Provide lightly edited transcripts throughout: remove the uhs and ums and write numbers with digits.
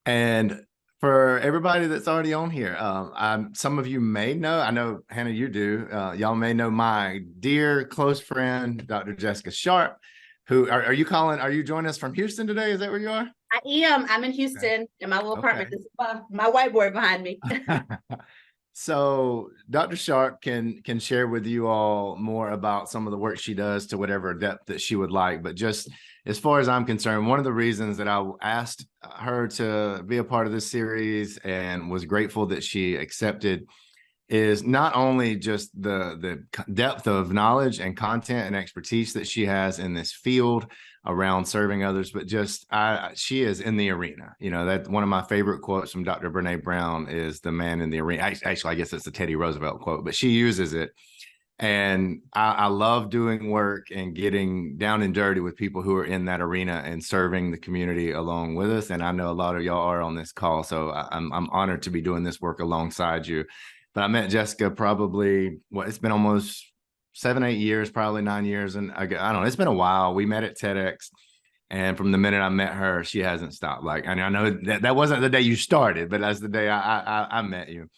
And for everybody that's already on here, some of you may know, I know, Hannah, you do, y'all may know my dear close friend, Dr. Jessica Sharp, who are you calling? Are you joining us from Houston today? Is that where you are? I am. I'm in Okay. Houston in my little apartment. Okay. This is my whiteboard behind me. So Dr. Sharp can share with you all more about some of the work she does to whatever depth that she would like. But just as far as I'm concerned, one of the reasons that I asked her to be a part of this series and was grateful that she accepted is not only just the depth of knowledge and content and expertise that she has in this field around serving others, but just she is in the arena. You know, that one of my favorite quotes from Dr. Brene Brown is the man in the arena. Actually, I guess it's a Teddy Roosevelt quote, but she uses it. And I love doing work and getting down and dirty with people who are in that arena and serving the community along with us. And I know a lot of y'all are on this call, so I'm honored to be doing this work alongside you. But I met Jessica probably, it's been almost 7, 8 years, probably 9 years. And I don't know, it's been a while. We met at TEDx. And from the minute I met her, she hasn't stopped. Like, and I know that wasn't the day you started, but that's the day I met you.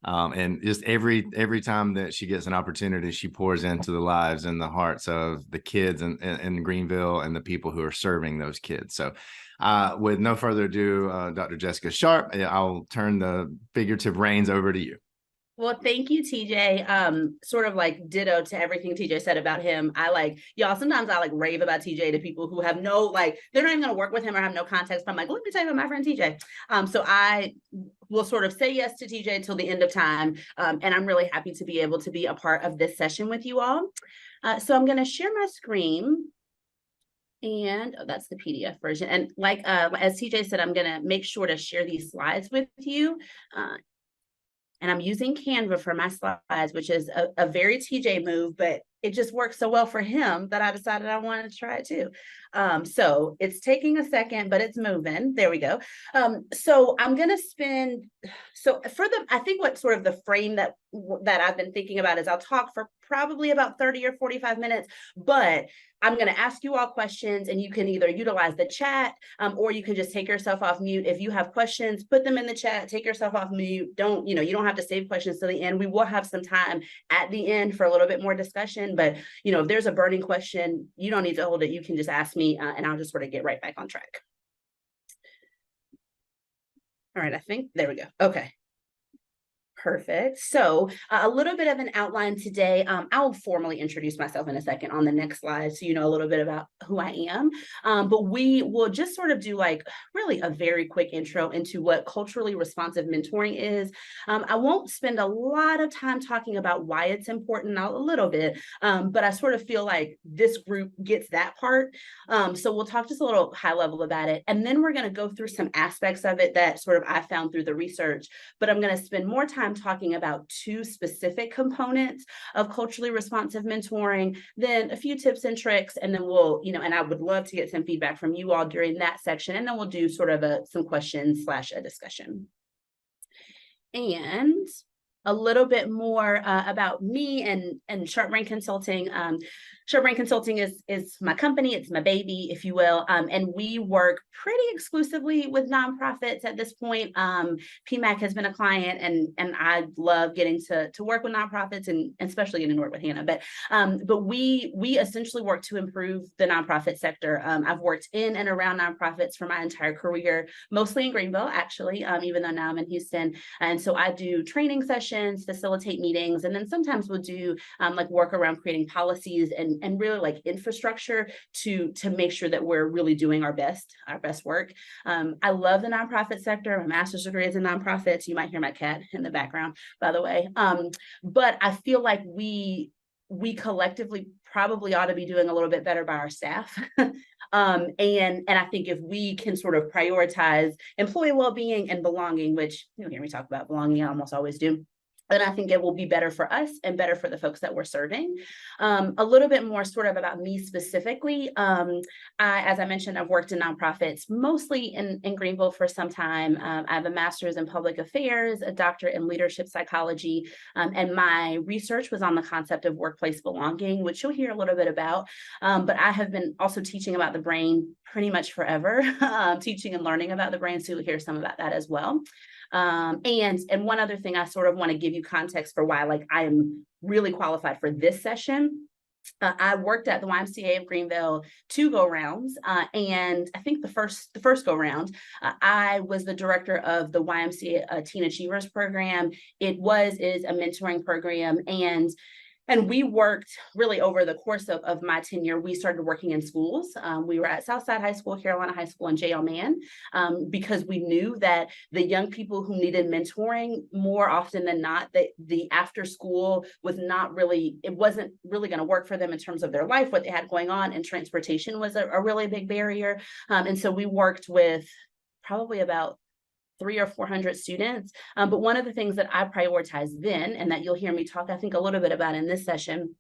And just every time that she gets an opportunity, she pours into the lives and the hearts of the kids in Greenville and the people who are serving those kids. So with no further ado, Dr. Jessica Sharp, I'll turn the figurative reins over to you. Well, thank you, TJ. Sort of like ditto to everything TJ said about him. Y'all, sometimes I rave about TJ to people who have no, they're not even going to work with him or have no context. But I'm like, let me tell you about my friend TJ. So I will sort of say yes to TJ until the end of time. And I'm really happy to be able to be a part of this session with you all. So I'm going to share my screen. And that's the PDF version. And as TJ said, I'm going to make sure to share these slides with you. And I'm using Canva for my slides, which is a very TJ move, but it just works so well for him that I decided I wanted to try it too. So it's taking a second, but it's moving. There we go. So I'm going to spend, I think what sort of the frame that I've been thinking about is I'll talk for probably about 30 or 45 minutes, but I'm going to ask you all questions and you can either utilize the chat or you can just take yourself off mute. If you have questions, put them in the chat, take yourself off mute. You don't have to save questions to the end. We will have some time at the end for a little bit more discussion, but if there's a burning question, you don't need to hold it. You can just ask me and I'll just sort of get right back on track. All right, I think there we go. Okay. Perfect. So a little bit of an outline today. I'll formally introduce myself in a second on the next slide so you know a little bit about who I am. But we will just sort of do really a very quick intro into what culturally responsive mentoring is. I won't spend a lot of time talking about why it's important, a little bit, but I sort of feel like this group gets that part. So we'll talk just a little high level about it. And then we're going to go through some aspects of it that sort of I found through the research, but I'm going to spend more time talking about two specific components of culturally responsive mentoring, then a few tips and tricks, and then we'll, and I would love to get some feedback from you all during that section, and then we'll do sort of some questions / a discussion. And a little bit more about me and Sharp Brain Consulting. Sharp Brain Consulting is my company. It's my baby, if you will. And we work pretty exclusively with nonprofits at this point. PMAC has been a client, and I love getting to work with nonprofits and especially getting to work with Hannah. But we essentially work to improve the nonprofit sector. I've worked in and around nonprofits for my entire career, mostly in Greenville, actually, even though now I'm in Houston. And so I do training sessions, facilitate meetings, and then sometimes we'll do work around creating policies and really infrastructure to make sure that we're really doing our best work. I love the nonprofit sector. My master's degree is in nonprofits. You might hear my cat in the background, by the way. But I feel like we collectively probably ought to be doing a little bit better by our staff. And I think if we can sort of prioritize employee well-being and belonging, which you'll hear me talk about belonging, I almost always do. And I think it will be better for us and better for the folks that we're serving. A little bit more sort of about me specifically. As I mentioned, I've worked in nonprofits, mostly in Greenville for some time. I have a master's in public affairs, a doctorate in leadership psychology, and my research was on the concept of workplace belonging, which you'll hear a little bit about. But I have been also teaching about the brain pretty much forever, teaching and learning about the brain, so you'll hear some about that as well. And one other thing I sort of want to give you context for why like I am really qualified for this session. I worked at the YMCA of Greenville 2 go-rounds, and I think the first go-round, I was the director of the YMCA Teen Achievers program. Is a mentoring program, and we worked really over the course of my tenure. We started working in schools. We were at Southside High School, Carolina High School, and J.L. Mann, because we knew that the young people who needed mentoring, more often than not, that the after school it wasn't really going to work for them in terms of their life, what they had going on, and transportation was a really big barrier. And so we worked with probably about 300 or 400 students. But one of the things that I prioritized then, and that you'll hear me talk, I think, a little bit about in this session,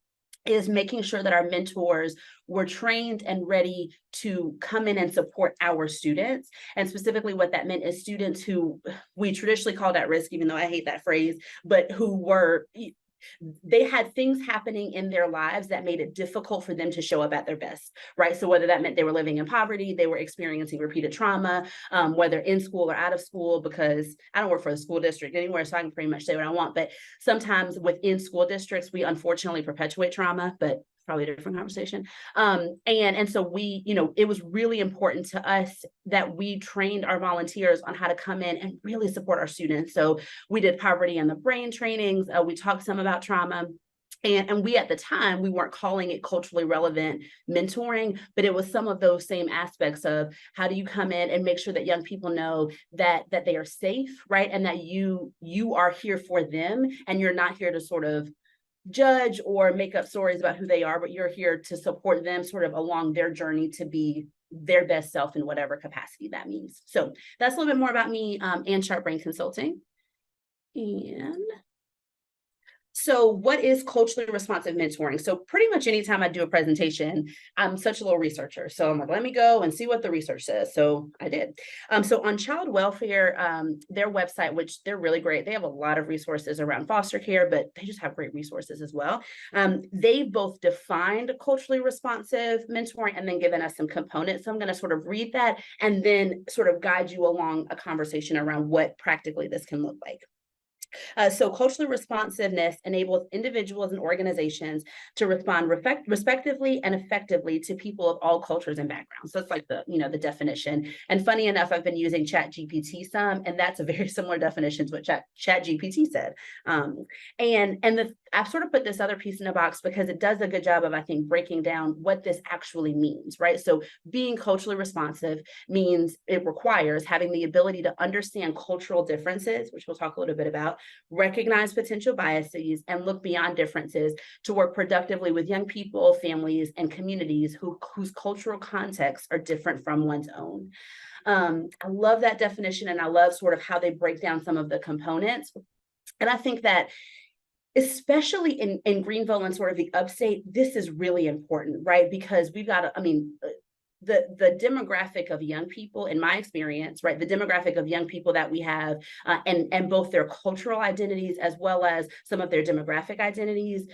is making sure that our mentors were trained and ready to come in and support our students. And specifically what that meant is students who we traditionally called at risk, even though I hate that phrase, but they had things happening in their lives that made it difficult for them to show up at their best, right? So whether that meant they were living in poverty, they were experiencing repeated trauma, whether in school or out of school, because I don't work for the school district anywhere, so I can pretty much say what I want. But sometimes within school districts, we unfortunately perpetuate trauma, but probably a different conversation. And so it was really important to us that we trained our volunteers on how to come in and really support our students. So we did poverty and the brain trainings. We talked some about trauma. And we, at the time, we weren't calling it culturally relevant mentoring, but it was some of those same aspects of how do you come in and make sure that young people know that they are safe, right? And that you are here for them, and you're not here to sort of judge or make up stories about who they are, but you're here to support them sort of along their journey to be their best self in whatever capacity that means. So that's a little bit more about me and Sharp Brain Consulting. And so what is culturally responsive mentoring? So pretty much anytime I do a presentation, I'm such a little researcher. So I'm like, let me go and see what the research says. So I did. So on child welfare, their website, which they're really great, they have a lot of resources around foster care, but they just have great resources as well. They've both defined culturally responsive mentoring and then given us some components. So I'm going to sort of read that and then sort of guide you along a conversation around what practically this can look like. So culturally responsiveness enables individuals and organizations to respond respectively and effectively to people of all cultures and backgrounds. So it's like the definition. And funny enough, I've been using ChatGPT some, and that's a very similar definition to what ChatGPT said. I've sort of put this other piece in a box because it does a good job of, I think, breaking down what this actually means, right? So being culturally responsive means it requires having the ability to understand cultural differences, which we'll talk a little bit about, recognize potential biases, and look beyond differences to work productively with young people, families, and communities whose cultural contexts are different from one's own. I love that definition, and I love sort of how they break down some of the components. And I think that especially in Greenville and sort of the upstate, this is really important, right? Because we've got, the demographic of young people, in my experience, right, the demographic of young people that we have, and both their cultural identities as well as some of their demographic identities,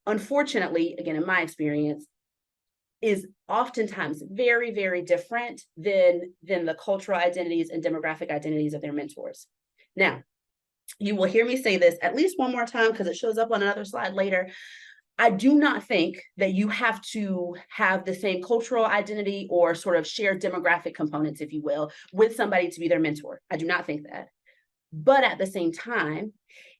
unfortunately, again, in my experience, is oftentimes very, very different than the cultural identities and demographic identities of their mentors. Now, you will hear me say this at least one more time because it shows up on another slide later. I do not think that you have to have the same cultural identity or sort of shared demographic components, if you will, with somebody to be their mentor. I do not think that. But at the same time,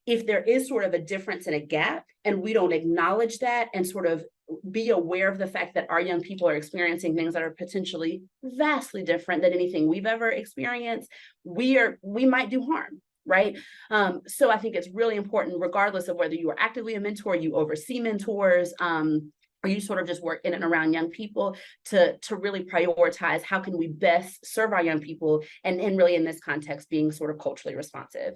if there is sort of a difference and a gap, and we don't acknowledge that and sort of be aware of the fact that our young people are experiencing things that are potentially vastly different than anything we've ever experienced, we might do harm. Right. So I think it's really important, regardless of whether you are actively a mentor, you oversee mentors, or you sort of just work in and around young people, to really prioritize how can we best serve our young people, and really in this context being sort of culturally responsive.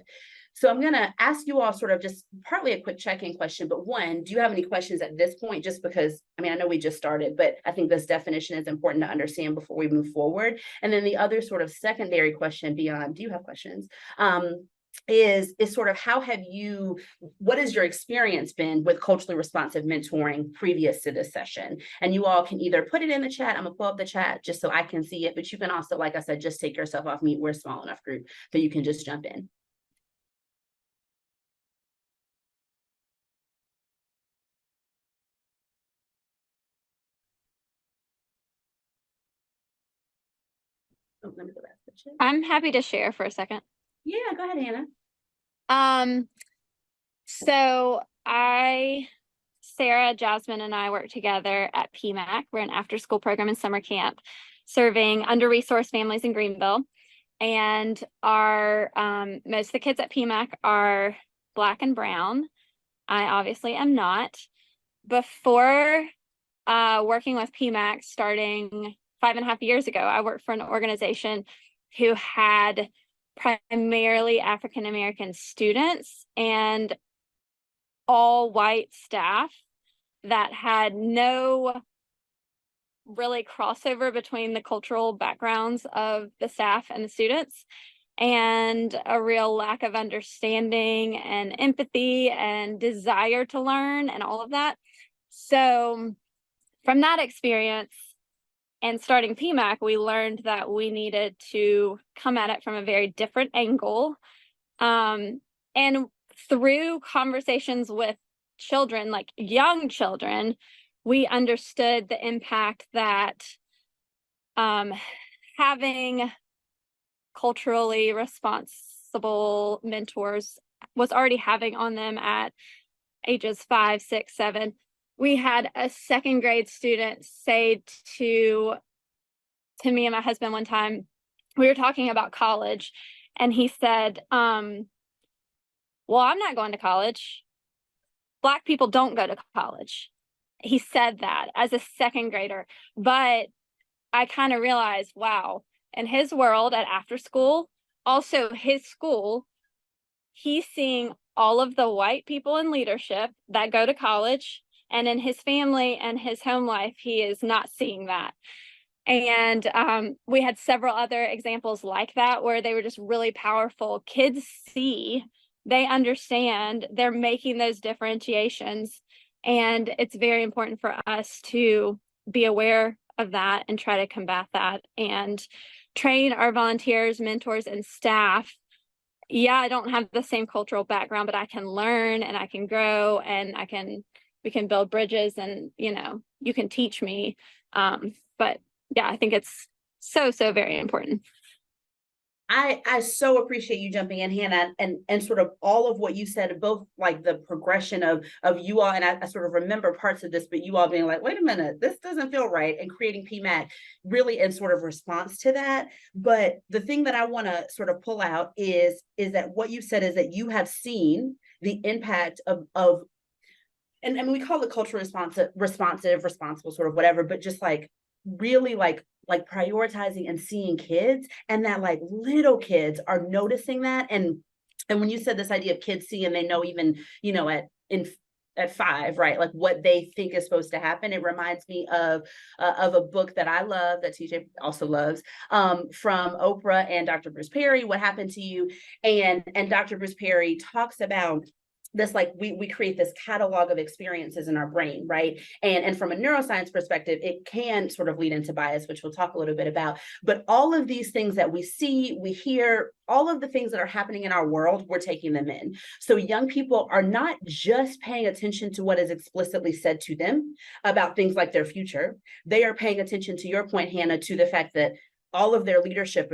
So I'm going to ask you all sort of just partly a quick check-in question, but one, do you have any questions at this point? Just because, I mean, I know we just started, but I think this definition is important to understand before we move forward. And then the other sort of secondary question beyond, do you have questions? Is sort of what has your experience been with culturally responsive mentoring previous to this session? And you all can either put it in the chat, I'm gonna pull up the chat just so I can see it, but you can also, like I said, just take yourself off mute. We're a small enough group that you can just jump in. Oh, let me go back to the chat. I'm happy to share for a second. Yeah, go ahead, Hannah. So Sarah, Jasmine, and I work together at PMAC. We're an after-school program and summer camp serving under-resourced families in Greenville. And our most of the kids at PMAC are Black and brown. I obviously am not. Before working with PMAC starting 5.5 years ago, I worked for an organization who had primarily African American students and all white staff that had no really crossover between the cultural backgrounds of the staff and the students, and a real lack of understanding and empathy and desire to learn and all of that. So from that experience and starting PMAC, we learned that we needed to come at it from a very different angle. And through conversations with children, like young children, we understood the impact that having culturally responsible mentors was already having on them at ages 5, 6, 7. We had a second grade student say to me and my husband one time, we were talking about college, and he said, well, I'm not going to college. Black people don't go to college. He said that as a second grader, but I kind of realized, wow, in his world at after school, also his school, he's seeing all of the white people in leadership that go to college, and in his family and his home life, he is not seeing that. And we had several other examples like that where they were just really powerful. Kids see, they understand, they're making those differentiations. And it's very important for us to be aware of that and try to combat that and train our volunteers, mentors, and staff. Yeah, I don't have the same cultural background, but I can learn and I can grow, and we can build bridges, and you can teach me. But yeah, I think it's so very important. I so appreciate you jumping in, Hannah, and sort of all of what you said, both like the progression of you all, and I sort of remember parts of this, but you all being like, wait a minute, this doesn't feel right, and creating PMAC really in sort of response to that. But the thing that I want to sort of pull out is that what you said is that you have seen the impact of and I mean, we call it culturally responsible, sort of whatever, but just like really like prioritizing and seeing kids, and that like little kids are noticing that. And when you said this idea of kids see and they know, even at 5, right, like what they think is supposed to happen, it reminds me of a book that I love, that TJ also loves, from Oprah and Dr. Bruce Perry, What Happened to You. And Dr. Bruce Perry talks about this, like we create this catalog of experiences in our brain, right? And from a neuroscience perspective, it can sort of lead into bias, which we'll talk a little bit about. But all of these things that we see, we hear, all of the things that are happening in our world, we're taking them in. So young people are not just paying attention to what is explicitly said to them about things like their future. They are paying attention, to your point, Hannah, to the fact that all of their leadership,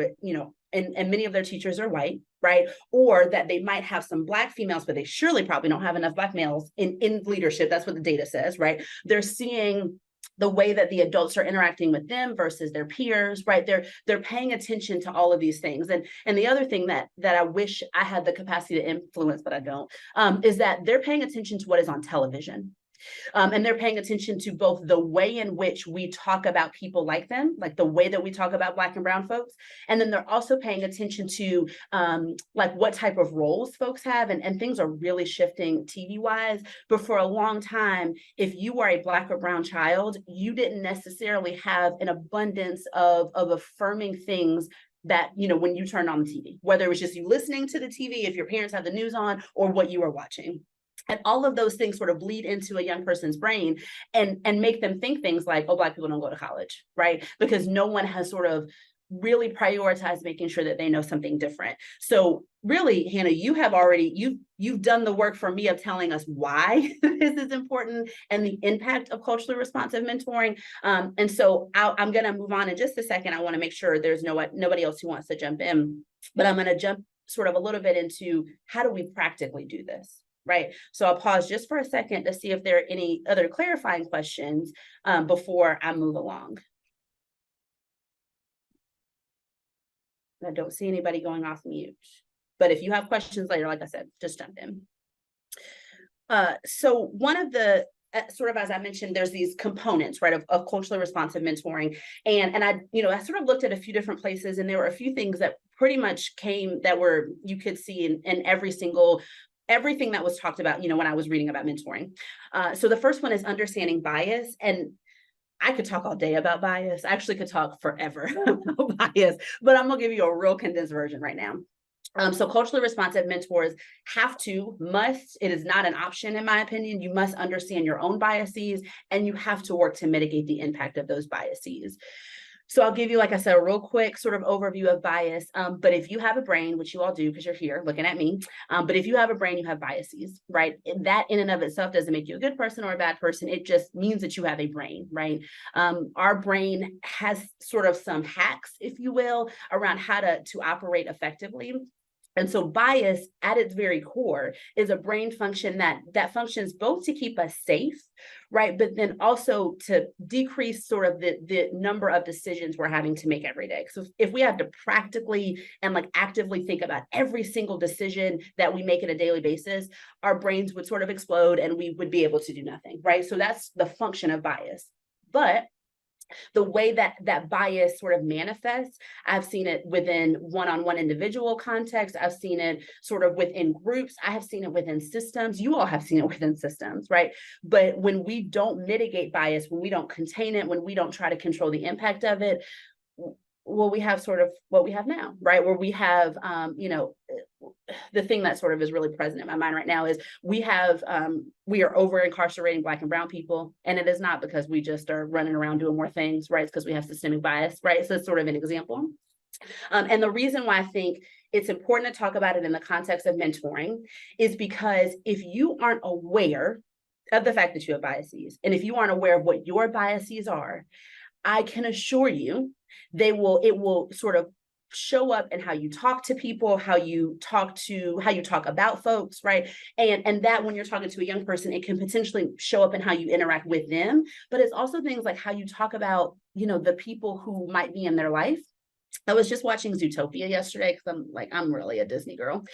and many of their teachers are white, right? Or that they might have some Black females, but they surely probably don't have enough Black males in leadership. That's what the data says, right? They're seeing the way that the adults are interacting with them versus their peers, right? They're paying attention to all of these things. And the other thing that I wish I had the capacity to influence, but I don't, is that they're paying attention to what is on television. And they're paying attention to both the way in which we talk about people like them, like the way that we talk about Black and brown folks. And then they're also paying attention to like what type of roles folks have. And things are really shifting TV wise. But for a long time, if you were a Black or brown child, you didn't necessarily have an abundance of affirming things that, you know, when you turned on the TV, whether it was just you listening to the TV, if your parents had the news on, or what you were watching. And all of those things sort of bleed into a young person's brain and make them think things like, oh, Black people don't go to college, right? Because no one has sort of really prioritized making sure that they know something different. So really, Hannah, you have already, you've done the work for me of telling us why this is important and the impact of culturally responsive mentoring. And so I'm going to move on in just a second. I want to make sure there's nobody else who wants to jump in, but I'm going to jump sort of a little bit into how do we practically do this? Right. So I'll pause just for a second to see if there are any other clarifying questions before I move along. I don't see anybody going off mute, but if you have questions later, like I said, just jump in. So one of the sort of, as I mentioned, there's these components, right, of culturally responsive mentoring. And I, you know, I sort of looked at a few different places, and there were a few things that pretty much came that were, you could see in everything that was talked about, you know, when I was reading about mentoring. So the first one is understanding bias. And I could talk all day about bias. I actually could talk forever about bias, but I'm gonna give you a real condensed version right now. So culturally responsive mentors must, it is not an option in my opinion, you must understand your own biases and you have to work to mitigate the impact of those biases. So I'll give you, like I said, a real quick sort of overview of bias. But if you have a brain, which you all do because you're here looking at me, but if you have a brain, you have biases, right? And that in and of itself doesn't make you a good person or a bad person. It just means that you have a brain, right? Our brain has sort of some hacks, if you will, around how to operate effectively. And so bias at its very core is a brain function that functions both to keep us safe, right? But then also to decrease sort of the number of decisions we're having to make every day. So if we have to practically and like actively think about every single decision that we make on a daily basis, our brains would sort of explode and we would be able to do nothing, right? So that's the function of bias. But the way that bias sort of manifests, I've seen it within one-on-one individual context. I've seen it sort of within groups. I have seen it within systems. You all have seen it within systems, right? But when we don't mitigate bias, when we don't contain it, when we don't try to control the impact of it, well, we have sort of what we have now, right? Where we have, you know, the thing that sort of is really present in my mind right now is we are over incarcerating Black and brown people. And it is not because we just are running around doing more things, right? It's because we have systemic bias, right? So it's sort of an example. And the reason why I think it's important to talk about it in the context of mentoring is because if you aren't aware of the fact that you have biases, and if you aren't aware of what your biases are, I can assure you it will sort of show up in how you talk to people, how you talk about folks, right? And that when you're talking to a young person, it can potentially show up in how you interact with them, but it's also things like how you talk about, you know, the people who might be in their life. I was just watching Zootopia yesterday because I'm really a Disney girl.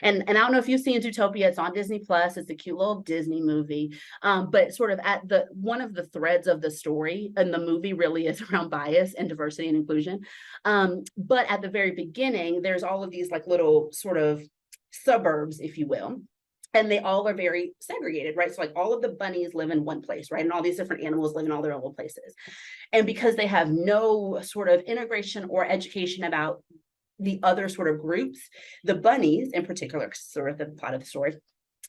And I don't know if you've seen Zootopia, it's on Disney Plus. It's a cute little Disney movie. But sort of at one of the threads of the story and the movie really is around bias and diversity and inclusion. But at the very beginning, there's all of these like little sort of suburbs, if you will. And they all are very segregated, right? So like all of the bunnies live in one place, right? And all these different animals live in all their own places. And because they have no sort of integration or education about the other sort of groups, the bunnies in particular, sort of the plot of the story,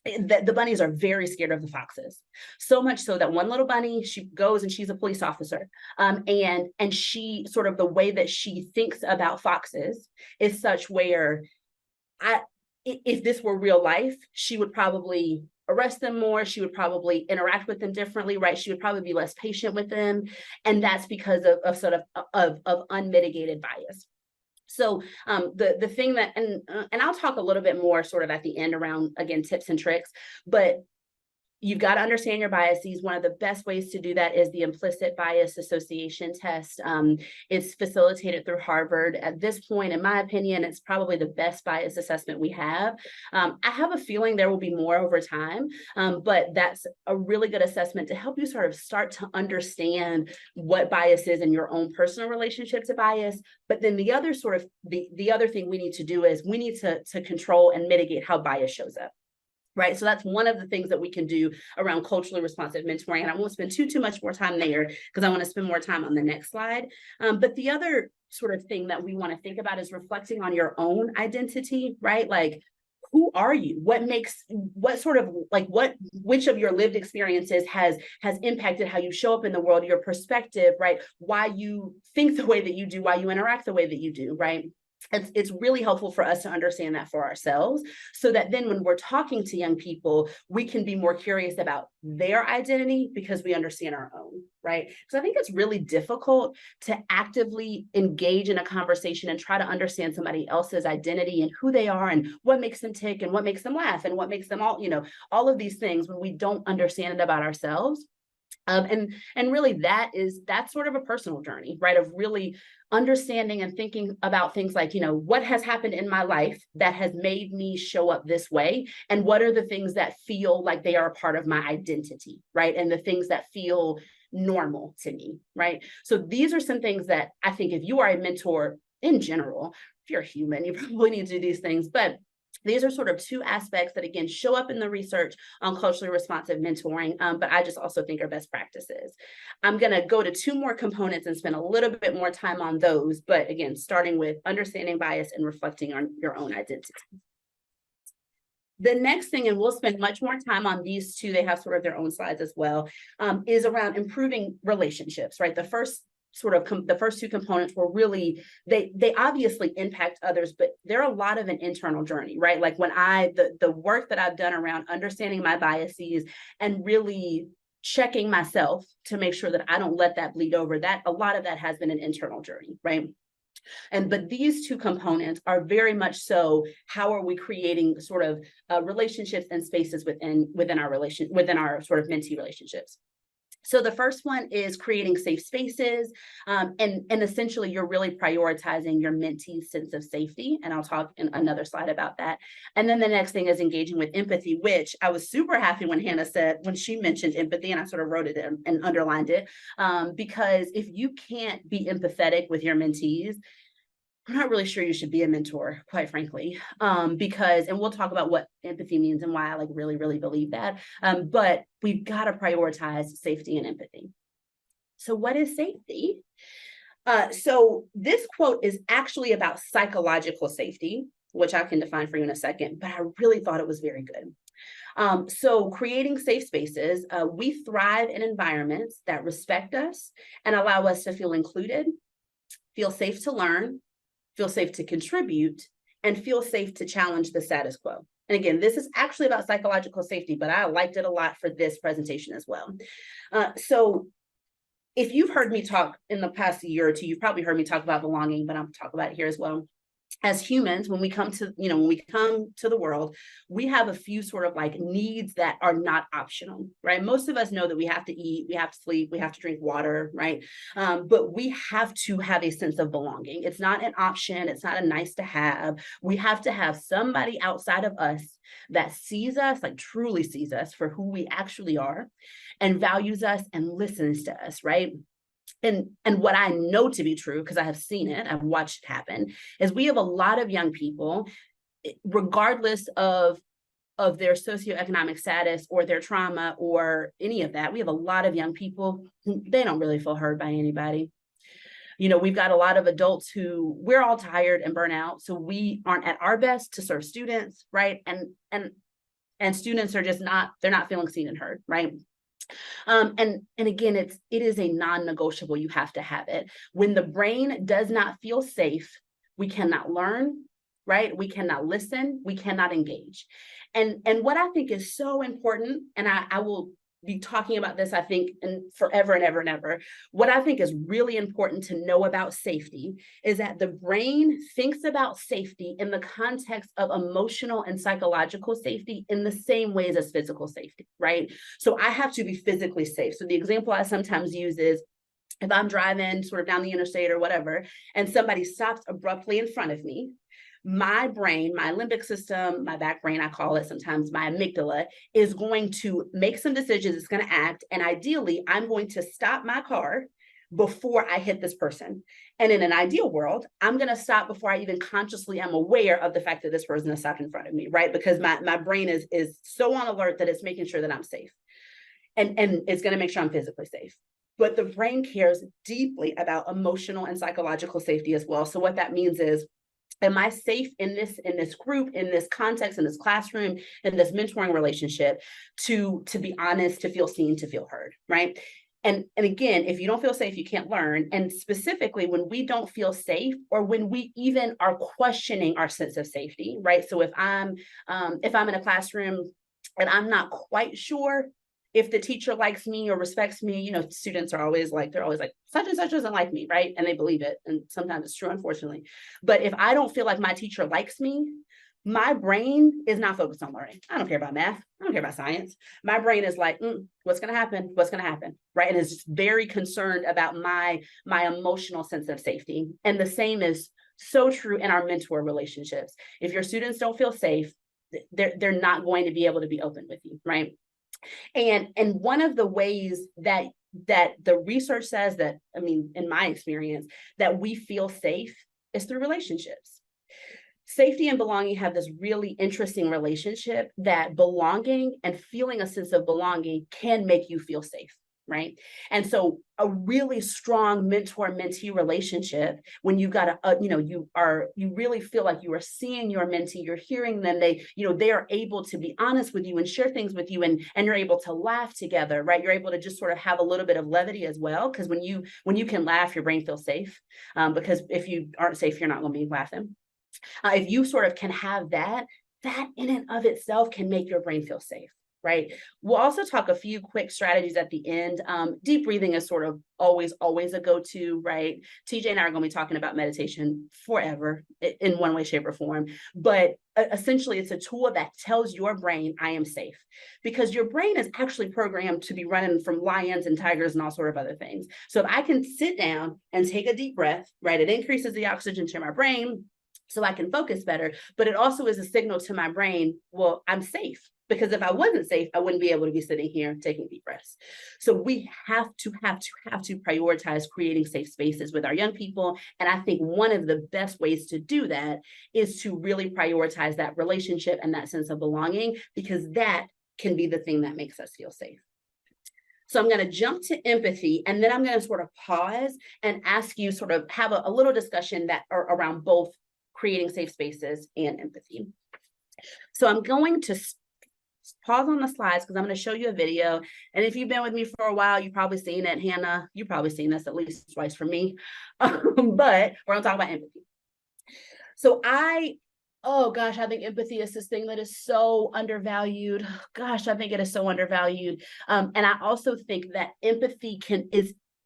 the bunnies are very scared of the foxes. So much so that one little bunny, she goes and she's a police officer. And she sort of the way that she thinks about foxes is such where if this were real life, she would probably arrest them more. She would probably interact with them differently, right? She would probably be less patient with them. And that's because of sort of unmitigated bias. So the thing that, and I'll talk a little bit more sort of at the end around, again, tips and tricks, but You've got to understand your biases. One of the best ways to do that is the implicit bias association test. It's facilitated through Harvard. At this point, in my opinion, it's probably the best bias assessment we have. I have a feeling there will be more over time, but that's a really good assessment to help you sort of start to understand what bias is in your own personal relationship to bias. But then the other sort of the other thing we need to do is we need to control and mitigate how bias shows up. Right. So that's one of the things that we can do around culturally responsive mentoring. And I won't spend too much more time there because I want to spend more time on the next slide. But the other sort of thing that we want to think about is reflecting on your own identity, right? Like, who are you? Which of your lived experiences has impacted how you show up in the world, your perspective, right? Why you think the way that you do, why you interact the way that you do, right? It's really helpful for us to understand that for ourselves, so that then when we're talking to young people, we can be more curious about their identity because we understand our own, right? So I think it's really difficult to actively engage in a conversation and try to understand somebody else's identity and who they are and what makes them tick and what makes them laugh and what makes them all of these things when we don't understand it about ourselves. And really that's sort of a personal journey, right? Of really understanding and thinking about things like, what has happened in my life that has made me show up this way? And what are the things that feel like they are a part of my identity, right? And the things that feel normal to me, right? So these are some things that I think if you are a mentor in general, if you're human, you probably need to do these things, but these are sort of two aspects that, again, show up in the research on culturally responsive mentoring, but I just also think are best practices. I'm going to go to two more components and spend a little bit more time on those, but again, starting with understanding bias and reflecting on your own identity. The next thing, and we'll spend much more time on these two, they have sort of their own slides as well, is around improving relationships, right? The first two components were really, they obviously impact others, but they're a lot of an internal journey, right? Like when the work that I've done around understanding my biases and really checking myself to make sure that I don't let that bleed over, that a lot of that has been an internal journey, right? But these two components are very much so, how are we creating sort of relationships and spaces within our sort of mentee relationships. So the first one is creating safe spaces, and essentially you're really prioritizing your mentee's sense of safety, and I'll talk in another slide about that. And then the next thing is engaging with empathy, which I was super happy when Hannah said, when she mentioned empathy, and I sort of wrote it and underlined it, because if you can't be empathetic with your mentees, I'm not really sure you should be a mentor, quite frankly, because, and we'll talk about what empathy means and why I really, really believe that. But we've got to prioritize safety and empathy. So what is safety? So this quote is actually about psychological safety, which I can define for you in a second, but I really thought it was very good. So creating safe spaces, we thrive in environments that respect us and allow us to feel included, feel safe to learn, feel safe to contribute, and feel safe to challenge the status quo. And again, this is actually about psychological safety, but I liked it a lot for this presentation as well. So if you've heard me talk in the past year or two, you've probably heard me talk about belonging, but I'm talking about it here as well. As humans, when we come to the world, we have a few sort of needs that are not optional, right? Most of us know that we have to eat, we have to sleep, we have to drink water, right? But we have to have a sense of belonging. It's not an option. It's not a nice to have. We have to have somebody outside of us that sees us, truly sees us for who we actually are, and values us and listens to us, right? And what I know to be true, because I have seen it, I've watched it happen, is we have a lot of young people, regardless of their socioeconomic status or their trauma or any of that. We have a lot of young people who they don't really feel heard by anybody. We've got a lot of adults who we're all tired and burnt out, so we aren't at our best to serve students, right? And students are just they're not feeling seen and heard, right? And again, it is a non-negotiable. You have to have it. When the brain does not feel safe, we cannot learn, right? We cannot listen, we cannot engage. And what I think is so important, and I will be talking about this, I think, and forever and ever and ever. What I think is really important to know about safety is that the brain thinks about safety in the context of emotional and psychological safety in the same ways as physical safety, right? So I have to be physically safe. So the example I sometimes use is if I'm driving sort of down the interstate or whatever, and somebody stops abruptly in front of me, my brain, my limbic system, my back brain, I call it sometimes my amygdala, is going to make some decisions. It's going to act. And ideally, I'm going to stop my car before I hit this person. And in an ideal world, I'm going to stop before I even consciously am aware of the fact that this person has stopped in front of me, right? Because my brain is so on alert that it's making sure that I'm safe. And it's going to make sure I'm physically safe. But the brain cares deeply about emotional and psychological safety as well. So what that means is, am I safe in this group, in this context, in this classroom, in this mentoring relationship, to be honest, to feel seen, to feel heard, right? And again, if you don't feel safe, you can't learn. And specifically, when we don't feel safe, or when we even are questioning our sense of safety, right? So if I'm in a classroom and I'm not quite sure if the teacher likes me or respects me, you know, students are always like, such and such doesn't like me, right? And they believe it. And sometimes it's true, unfortunately. But if I don't feel like my teacher likes me, my brain is not focused on learning. I don't care about math. I don't care about science. My brain is like, what's going to happen? What's going to happen? Right. And is very concerned about my emotional sense of safety. And the same is so true in our mentor relationships. If your students don't feel safe, they're not going to be able to be open with you, right? And one of the ways that the research says that, I mean, in my experience, that we feel safe is through relationships. Safety and belonging have this really interesting relationship, that belonging and feeling a sense of belonging can make you feel safe, right? And so a really strong mentor-mentee relationship, when you've got you really feel like you are seeing your mentee, you're hearing them, they are able to be honest with you and share things with you, and you're able to laugh together, right? You're able to just sort of have a little bit of levity as well, because when you can laugh, your brain feels safe, because if you aren't safe, you're not going to be laughing. If you sort of can have that in and of itself can make your brain feel safe, right? We'll also talk a few quick strategies at the end. Deep breathing is sort of always a go-to, right? TJ and I are going to be talking about meditation forever in one way, shape, or form. But essentially, it's a tool that tells your brain, I am safe, because your brain is actually programmed to be running from lions and tigers and all sort of other things. So if I can sit down and take a deep breath, right, it increases the oxygen to my brain, so I can focus better, but it also is a signal to my brain, well, I'm safe, because if I wasn't safe, I wouldn't be able to be sitting here taking deep breaths. So we have to prioritize creating safe spaces with our young people. And I think one of the best ways to do that is to really prioritize that relationship and that sense of belonging, because that can be the thing that makes us feel safe. So I'm going to jump to empathy, and then I'm going to sort of pause and ask you sort of have a little discussion that are around both creating safe spaces and empathy. So I'm going to pause on the slides because I'm going to show you a video. And if you've been with me for a while, you've probably seen it. Hannah, you've probably seen this at least twice from me. But we're going to talk about empathy. So I think empathy is this thing that is so undervalued. Gosh, I think it is so undervalued. And I also think that empathy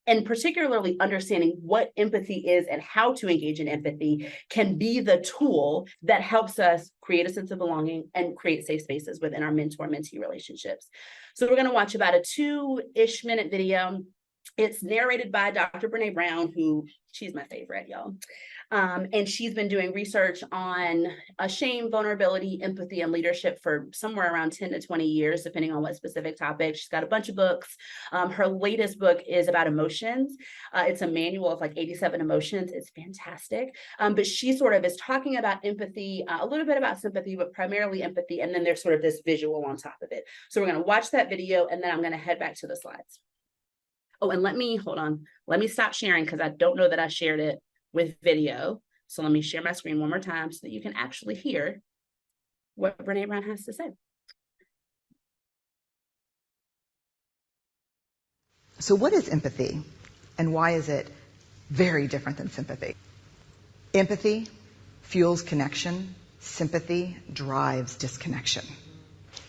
and particularly understanding what empathy is and how to engage in empathy can be the tool that helps us create a sense of belonging and create safe spaces within our mentor-mentee relationships. So we're going to watch about a 2-ish minute video. It's narrated by Dr. Brené Brown, she's my favorite, y'all. And she's been doing research on shame, vulnerability, empathy, and leadership for somewhere around 10 to 20 years, depending on what specific topic. She's got a bunch of books. Her latest book is about emotions. It's a manual of like 87 emotions. It's fantastic. But she sort of is talking about empathy, a little bit about sympathy, but primarily empathy. And then there's sort of this visual on top of it. So we're going to watch that video, and then I'm going to head back to the slides. Oh, and let me stop sharing because I don't know that I shared it with video. So let me share my screen one more time so that you can actually hear what Brené Brown has to say. So what is empathy, and why is it very different than sympathy? Empathy fuels connection. Sympathy drives disconnection.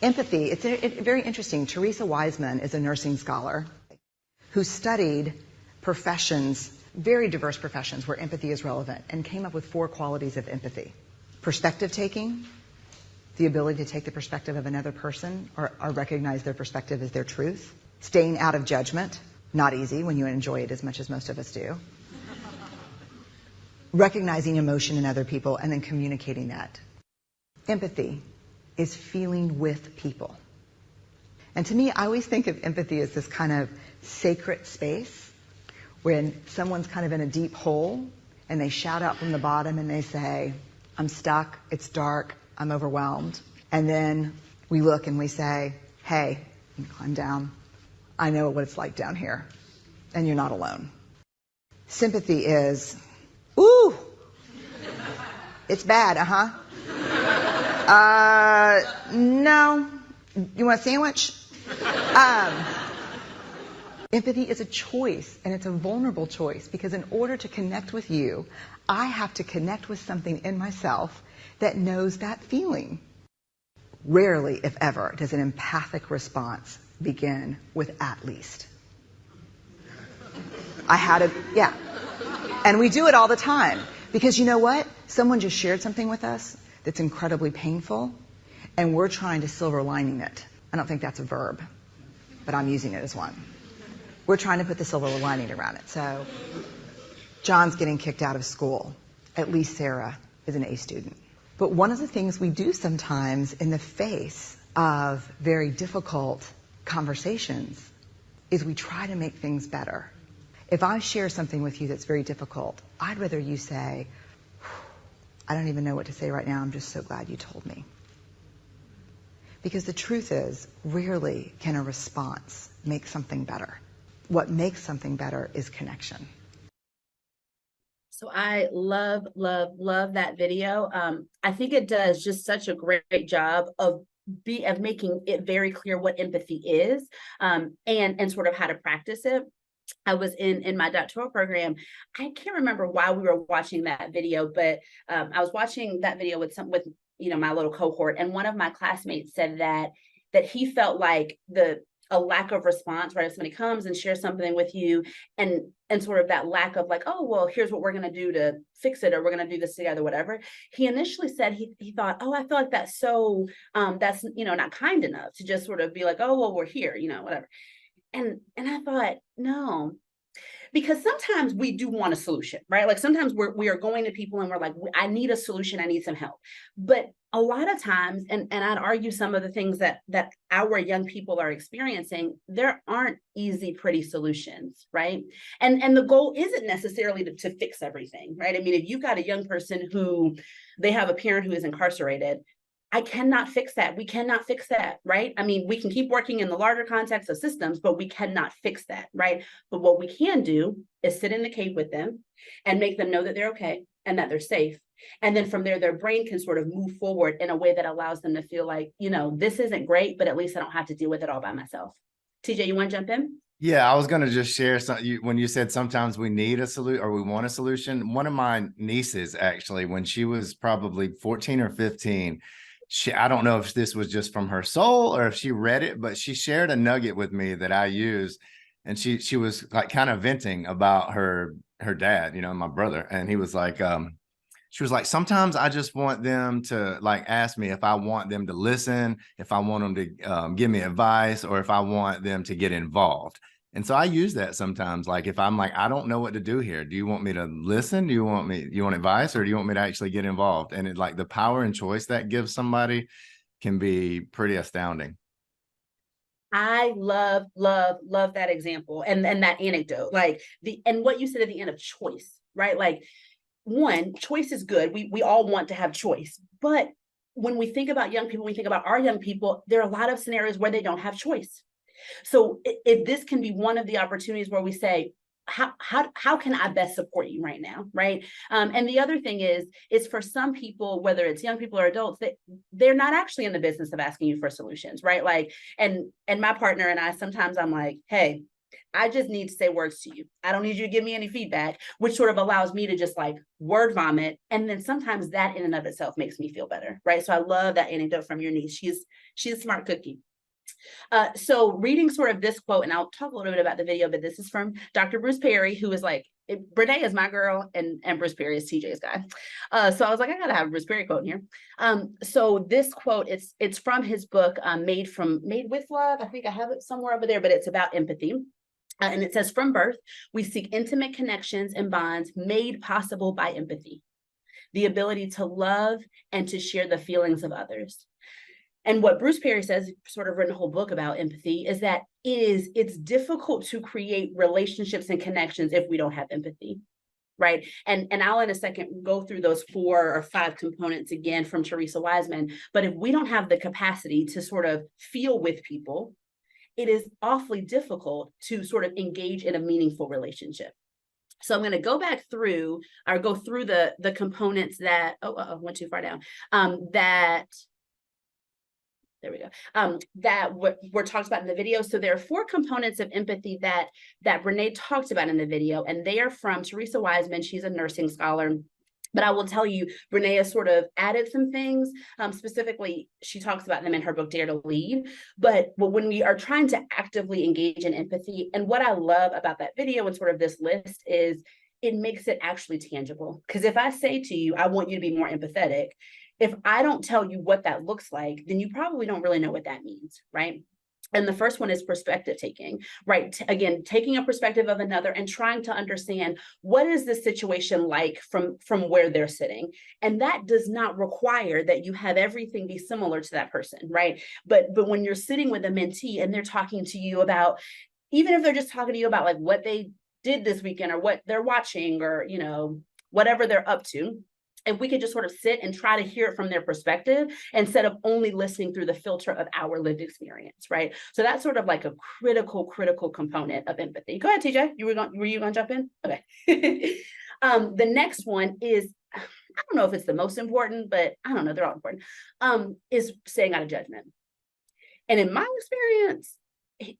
Empathy, it's very interesting. Teresa Wiseman is a nursing scholar who studied professions, very diverse professions where empathy is relevant, and came up with 4 qualities of empathy. Perspective taking, the ability to take the perspective of another person or recognize their perspective as their truth. Staying out of judgment, not easy when you enjoy it as much as most of us do. Recognizing emotion in other people and then communicating that. Empathy is feeling with people. And to me, I always think of empathy as this kind of sacred space when someone's kind of in a deep hole and they shout out from the bottom and they say, I'm stuck, it's dark, I'm overwhelmed. And then we look and we say, hey, you climb down. I know what it's like down here, and you're not alone. Sympathy is, ooh, it's bad, no. You want a sandwich? Empathy is a choice, and it's a vulnerable choice, because in order to connect with you, I have to connect with something in myself that knows that feeling. Rarely, if ever, does an empathic response begin with at least. Yeah. And we do it all the time. Because you know what? Someone just shared something with us that's incredibly painful, and we're trying to silver lining it. I don't think that's a verb, but I'm using it as one. We're trying to put the silver lining around it. So, John's getting kicked out of school. At least Sarah is an A student. But one of the things we do sometimes in the face of very difficult conversations is we try to make things better. If I share something with you that's very difficult, I'd rather you say, I don't even know what to say right now, I'm just so glad you told me. Because the truth is, rarely can a response make something better. What makes something better is connection. So I love, love, love that video. I think it does just such a great job of making it very clear what empathy is, and sort of how to practice it. I was in my doctoral program. I can't remember why we were watching that video, but I was watching that video with my little cohort, and one of my classmates said that he felt like a lack of response, right? If somebody comes and shares something with you, and sort of that lack of like, oh, well, here's what we're going to do to fix it, or we're going to do this together, whatever. He initially said he thought, oh, I feel like that's so, that's, not kind enough to just sort of be like, oh, well, we're here, whatever. And I thought, no, because sometimes we do want a solution, right? Like sometimes we are going to people and we're like, I need a solution, I need some help. But a lot of times, and I'd argue some of the things that our young people are experiencing, there aren't easy, pretty solutions, right? And the goal isn't necessarily to fix everything, right? I mean, if you've got a young person who they have a parent who is incarcerated, I cannot fix that. We cannot fix that, right? I mean, we can keep working in the larger context of systems, but we cannot fix that, right? But what we can do is sit in the cave with them and make them know that they're okay and that they're safe. And then from there, their brain can sort of move forward in a way that allows them to feel like, this isn't great, but at least I don't have to deal with it all by myself. TJ, you want to jump in? Yeah, I was going to just share when you said sometimes we need a solution or we want a solution. One of my nieces, actually, when she was probably 14 or 15, I don't know if this was just from her soul or if she read it, but she shared a nugget with me that I use. And she was like kind of venting about her dad, my brother. And he was like, she was like, sometimes I just want them to like ask me if I want them to listen, if I want them to give me advice, or if I want them to get involved. And so I use that sometimes. Like if I'm like, I don't know what to do here. Do you want me to listen? Do you want advice, or do you want me to actually get involved? And like the power and choice that gives somebody can be pretty astounding. I love, love, love that example and that anecdote. Like and what you said at the end of choice, right? Like one, choice is good. We all want to have choice, but when we think about young people, we think about our young people, there are a lot of scenarios where they don't have choice. So if this can be one of the opportunities where we say, how can I best support you right now, right? And the other thing is for some people, whether it's young people or adults, they're not actually in the business of asking you for solutions, right? Like, and my partner and I, sometimes I'm like, hey, I just need to say words to you. I don't need you to give me any feedback, which sort of allows me to just like word vomit. And then sometimes that in and of itself makes me feel better, right? So I love that anecdote from your niece. She's a smart cookie. So reading sort of this quote, and I'll talk a little bit about the video, but this is from Dr. Bruce Perry, who is like, Brene is my girl, and Bruce Perry is TJ's guy. So I was like, I gotta have a Bruce Perry quote in here. So this quote, it's from his book, Made with Love. I think I have it somewhere over there, but it's about empathy. And it says, from birth, we seek intimate connections and bonds made possible by empathy, the ability to love and to share the feelings of others. And what Bruce Perry says, sort of written a whole book about empathy, is that it's difficult to create relationships and connections if we don't have empathy, right? And I'll in a second go through those 4 or 5 components again from Teresa Wiseman. But if we don't have the capacity to sort of feel with people, it is awfully difficult to sort of engage in a meaningful relationship. So I'm going to go back through, or go through the components that, went too far down, there we go. That were talked about in the video. So there are 4 components of empathy that Brene talked about in the video, and they are from Teresa Wiseman. She's a nursing scholar. But I will tell you, Brene has sort of added some things. Specifically, she talks about them in her book, Dare to Lead. But when we are trying to actively engage in empathy, and what I love about that video and sort of this list is it makes it actually tangible. Because if I say to you, I want you to be more empathetic, if I don't tell you what that looks like, then you probably don't really know what that means, right? And the first one is perspective taking, right? Again, taking a perspective of another and trying to understand what is the situation like from where they're sitting. And that does not require that you have everything be similar to that person, right? But when you're sitting with a mentee and they're talking to you about, even if they're just talking to you about like what they did this weekend or what they're watching or, you know, whatever they're up to, if we could just sort of sit and try to hear it from their perspective instead of only listening through the filter of our lived experience, right? So that's sort of like a critical component of empathy. Go ahead, TJ. Were you going to jump in? Okay. The next one is, I don't know if it's the most important, but I don't know, they're all important, is staying out of judgment. And in my experience,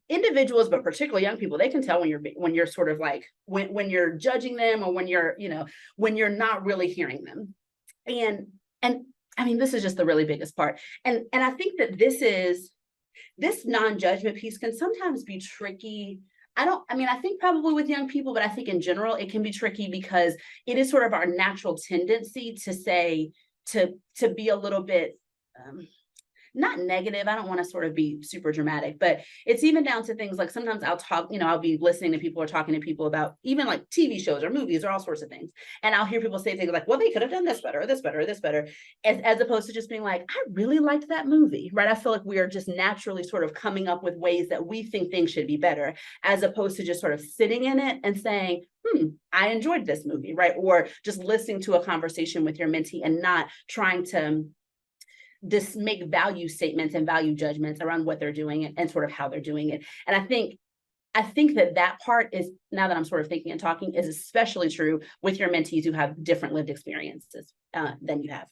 individuals, but particularly young people, they can tell when you're sort of like when you're judging them or when you're, you know, when you're not really hearing them. And I mean, this is just the really biggest part. And I think that this non-judgment piece can sometimes be tricky. I think probably with young people, but I think in general, it can be tricky because it is sort of our natural tendency to say, to be a little bit, not negative. I don't want to sort of be super dramatic, but it's even down to things like sometimes I'll talk, you know, I'll be listening to people or talking to people about even like TV shows or movies or all sorts of things. And I'll hear people say things like, well, they could have done this better, or this better, or this better, as opposed to just being like, I really liked that movie, right? I feel like we are just naturally sort of coming up with ways that we think things should be better, as opposed to just sort of sitting in it and saying, I enjoyed this movie, right? Or just listening to a conversation with your mentee and not trying to make value statements and value judgments around what they're doing and sort of how they're doing it. And I think that part is, now that I'm sort of thinking and talking, is especially true with your mentees who have different lived experiences than you have.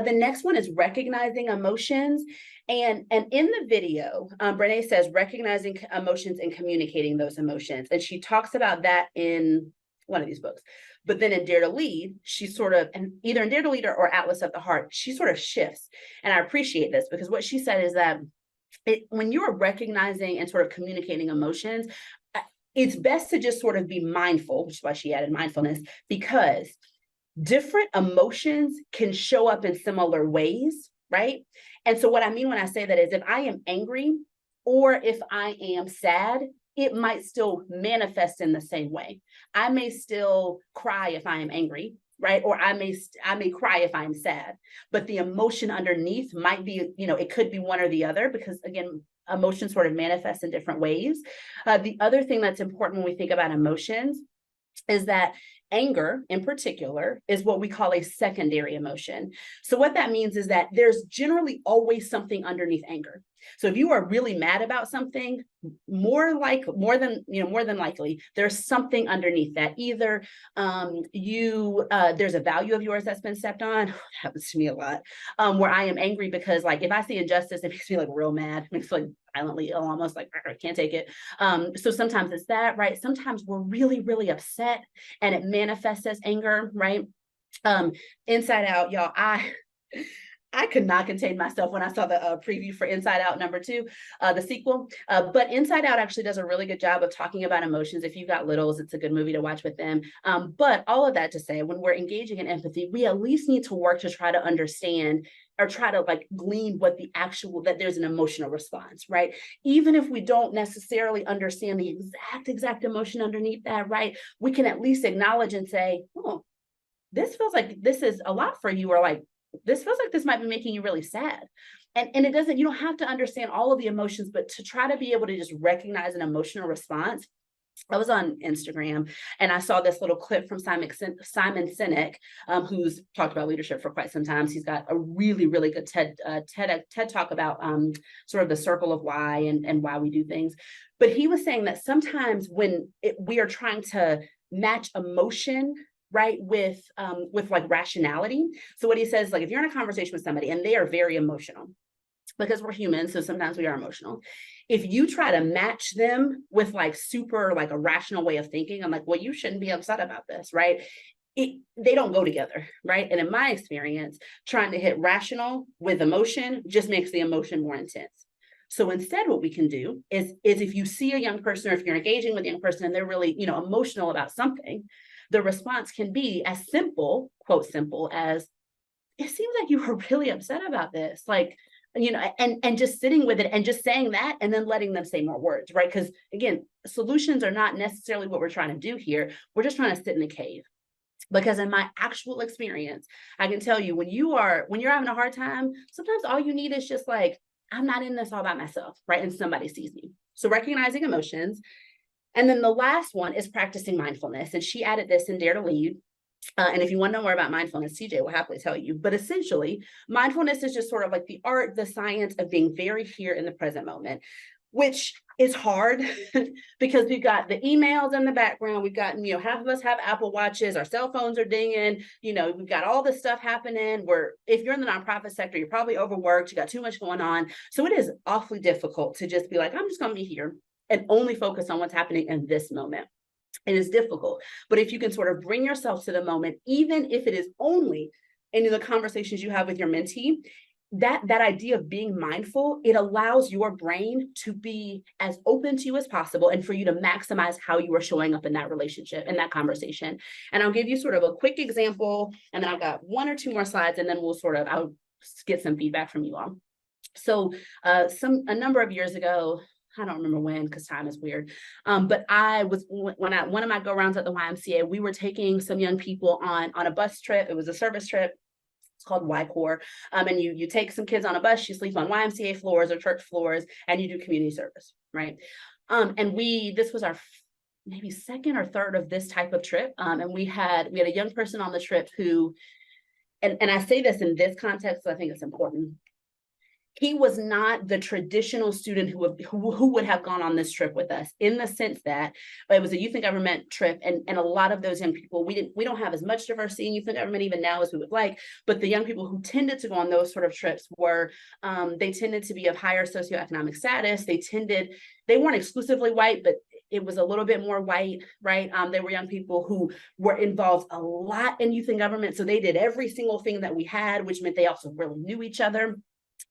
The next one is recognizing emotions. And in the video, Brene says recognizing emotions and communicating those emotions. And she talks about that in one of these books. But then in Dare to Lead, she sort of, and either in Dare to Lead or Atlas of the Heart, she sort of shifts. And I appreciate this because what she said is that when you're recognizing and sort of communicating emotions, it's best to just sort of be mindful, which is why she added mindfulness, because different emotions can show up in similar ways, right? And so what I mean when I say that is if I am angry or if I am sad, it might still manifest in the same way. I may still cry if I am angry, right? Or I may cry if I'm sad, but the emotion underneath might be, you know, it could be one or the other, because again, emotions sort of manifest in different ways. The other thing that's important when we think about emotions is that anger in particular is what we call a secondary emotion. So what that means is that there's generally always something underneath anger. So if you are really mad about something, more than likely, there's something underneath that. Either there's a value of yours that's been stepped on. That happens to me a lot. Where I am angry because, like, if I see injustice, it makes me like real mad. It makes me like violently ill, almost like I can't take it. So sometimes it's that, right? Sometimes we're really, really upset and it manifests as anger, right? Inside Out, y'all, I could not contain myself when I saw the preview for Inside Out #2, the sequel. But Inside Out actually does a really good job of talking about emotions. If you've got littles, it's a good movie to watch with them. But all of that to say, when we're engaging in empathy, we at least need to work to try to understand or try to like glean what that there's an emotional response, right? Even if we don't necessarily understand the exact emotion underneath that, right? We can at least acknowledge and say, oh, this feels like this is a lot for you, or like, this feels like this might be making you really sad. And it doesn't, you don't have to understand all of the emotions, but to try to be able to just recognize an emotional response. I was on Instagram and I saw this little clip from Simon Sinek, who's talked about leadership for quite some time. He's got a really, really good TED talk about sort of the circle of why and why we do things. But he was saying that sometimes when we are trying to match emotion, right, with like rationality. So what he says, like, if you're in a conversation with somebody and they are very emotional, because we're humans, so sometimes we are emotional. If you try to match them with like super like a rational way of thinking, I'm like, well, you shouldn't be upset about this, right? They don't go together, right? And in my experience, trying to hit rational with emotion just makes the emotion more intense. So instead, what we can do is if you see a young person, or if you're engaging with a young person and they're really, emotional about something, the response can be as simple, quote, simple as, it seems like you were really upset about this. Like, and just sitting with it and just saying that and then letting them say more words, right? Because again, solutions are not necessarily what we're trying to do here. We're just trying to sit in a cave. Because in my actual experience, I can tell you when you're having a hard time, sometimes all you need is just like, I'm not in this all by myself, right? And somebody sees me. So recognizing emotions. And then the last one is practicing mindfulness. And she added this in Dare to Lead. And if you want to know more about mindfulness, TJ will happily tell you. But essentially, mindfulness is just sort of like the art, the science of being very here in the present moment, which is hard because we've got the emails in the background. We've got, half of us have Apple Watches, our cell phones are dinging, we've got all this stuff happening where if you're in the nonprofit sector, you're probably overworked, you got too much going on. So it is awfully difficult to just be like, I'm just going to be here and only focus on what's happening in this moment. It is difficult. But if you can sort of bring yourself to the moment, even if it is only in the conversations you have with your mentee, that idea of being mindful, it allows your brain to be as open to you as possible and for you to maximize how you are showing up in that relationship, in that conversation. And I'll give you sort of a quick example, and then I've got one or two more slides, and then I'll get some feedback from you all. So a number of years ago, I don't remember when because time is weird. But one of my go-rounds at the YMCA, we were taking some young people on a bus trip. It was a service trip. It's called Y-Core. And you take some kids on a bus, you sleep on YMCA floors or church floors, and you do community service, right? And this was our maybe second or third of this type of trip. And we had a young person on the trip who, and I say this in this context, so I think it's important. He was not the traditional student who would have gone on this trip with us, in the sense that it was a youth and government trip, and a lot of those young people, we don't have as much diversity in youth and government even now as we would like, but the young people who tended to go on those sort of trips were, they tended to be of higher socioeconomic status. They weren't exclusively white, but it was a little bit more white, right? They were young people who were involved a lot in youth and government, so they did every single thing that we had, which meant they also really knew each other.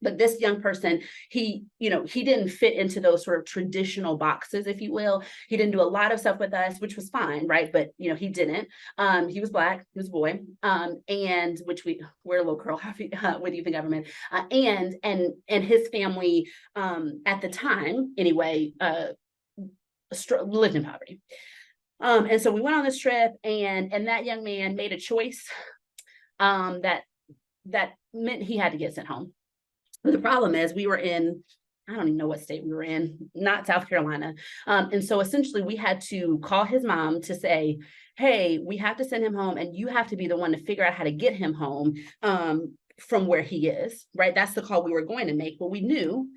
But this young person, he didn't fit into those sort of traditional boxes, if you will. He didn't do a lot of stuff with us, which was fine, right? But, he didn't. He was Black, he was a boy, and which we're a little curl happy with youth and government. And his family, at the time, anyway, lived in poverty. And so we went on this trip, and that young man made a choice that meant he had to get sent home. But the problem is we were in, I don't even know what state we were in, not South Carolina. And so essentially we had to call his mom to say, hey, we have to send him home and you have to be the one to figure out how to get him home from where he is, right? That's the call we were going to make. But we knew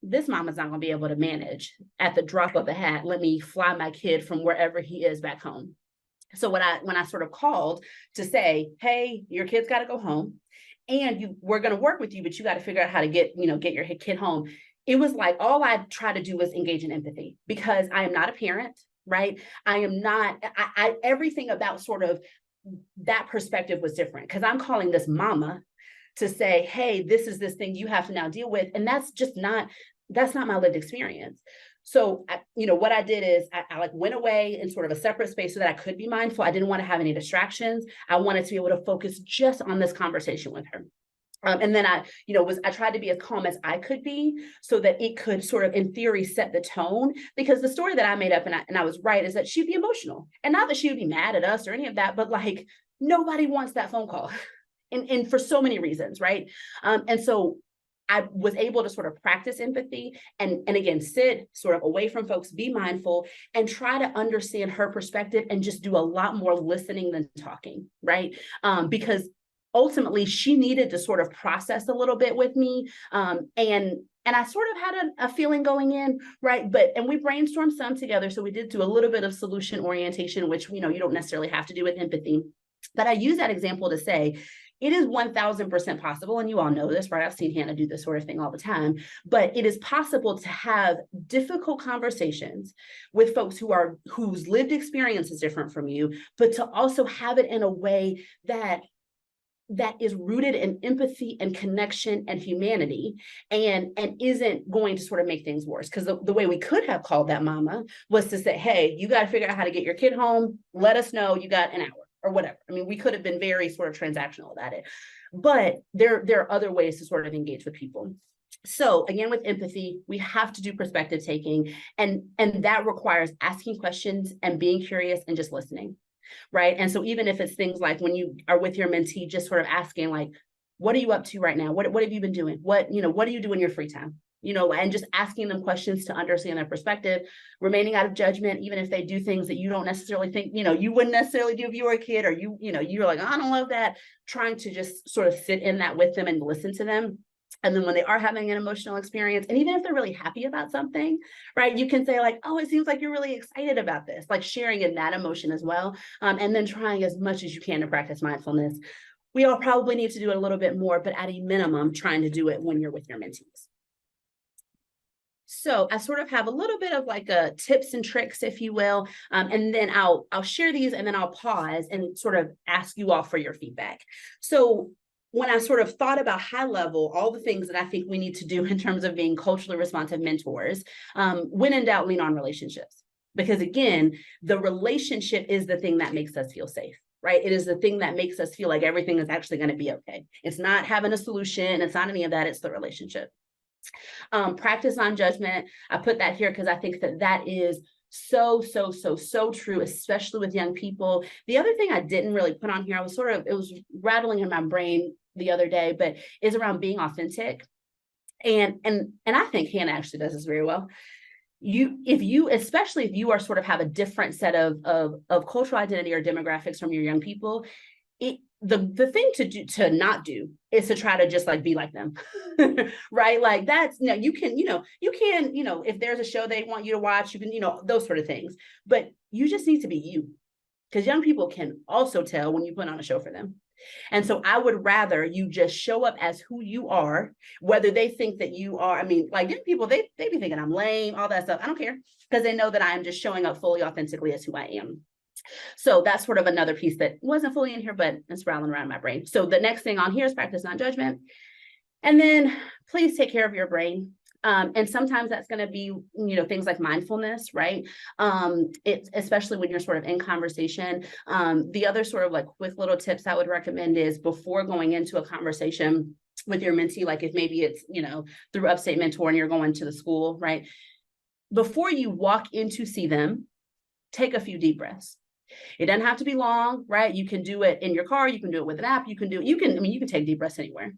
this mama's not going to be able to manage at the drop of a hat. Let me fly my kid from wherever he is back home. So when I sort of called to say, hey, your kid's got to go home, and we're going to work with you, but you got to figure out how to get your kid home. It was like, all I try to do was engage in empathy, because I am not a parent, right? I am not, everything about sort of that perspective was different, because I'm calling this mama to say, hey, this is this thing you have to now deal with. And that's not my lived experience. So, what I did is I like went away in sort of a separate space so that I could be mindful. I didn't want to have any distractions. I wanted to be able to focus just on this conversation with her. And then I tried to be as calm as I could be, so that it could sort of, in theory, set the tone. Because the story that I made up, and I was right, is that she'd be emotional, and not that she would be mad at us or any of that, but like, nobody wants that phone call, and for so many reasons, right? And so I was able to sort of practice empathy and again, sit sort of away from folks, be mindful, and try to understand her perspective, and just do a lot more listening than talking, right? Because ultimately she needed to sort of process a little bit with me. And I sort of had a feeling going in, right? And we brainstormed some together. So we did do a little bit of solution orientation, which, you don't necessarily have to do with empathy. But I use that example to say, it is 1000% possible, and you all know this, right? I've seen Hannah do this sort of thing all the time, but it is possible to have difficult conversations with folks whose lived experience is different from you, but to also have it in a way that is rooted in empathy and connection and humanity, and isn't going to sort of make things worse. Because the way we could have called that mama was to say, hey, you got to figure out how to get your kid home. Let us know you got an hour or whatever. I mean, we could have been very sort of transactional about it, but there are other ways to sort of engage with people. So again, with empathy, we have to do perspective taking, and that requires asking questions and being curious and just listening. Right. And so even if it's things like when you are with your mentee, just sort of asking, like, what are you up to right now? What have you been doing? What do you do in your free time? And just asking them questions to understand their perspective, remaining out of judgment, even if they do things that you don't necessarily think, you wouldn't necessarily do if you were a kid, or you're like, I don't love that. Trying to just sort of sit in that with them and listen to them. And then when they are having an emotional experience, and even if they're really happy about something, right, you can say like, oh, it seems like you're really excited about this, like sharing in that emotion as well. And then trying as much as you can to practice mindfulness. We all probably need to do it a little bit more, but at a minimum, trying to do it when you're with your mentees. So I sort of have a little bit of like a tips and tricks, if you will, and then I'll share these, and then I'll pause and sort of ask you all for your feedback. So when I sort of thought about high level, all the things that I think we need to do in terms of being culturally responsive mentors, when in doubt, lean on relationships. Because again, the relationship is the thing that makes us feel safe, right? It is the thing that makes us feel like everything is actually going to be okay. It's not having a solution. It's not any of that. It's the relationship. Practice non-judgment. I put that here because I think that is so true, especially with young people. The other thing I didn't really put on here, it was rattling in my brain the other day, but is around being authentic. And I think Hannah actually does this very well. Especially if you are sort of have a different set of cultural identity or demographics from your young people, the thing to not do is to try to just like be like them, right? Like that's, you can, if there's a show they want you to watch, you can, those sort of things, but you just need to be you, because young people can also tell when you put on a show for them. And so I would rather you just show up as who you are, whether they think that you are, like young people, they be thinking I'm lame, all that stuff. I don't care, because they know that I am just showing up fully authentically as who I am. So that's sort of another piece that wasn't fully in here, but it's rattling around in my brain. So the next thing on here is practice non-judgment. And then please take care of your brain. And sometimes that's going to be, things like mindfulness, right? It's especially when you're sort of in conversation. The other sort of like quick little tips I would recommend is before going into a conversation with your mentee, like if maybe it's, through Upstate Mentor and you're going to the school, right? Before you walk in to see them, take a few deep breaths. It doesn't have to be long, right? You can do it in your car. You can do it with an app. You can take deep breaths anywhere.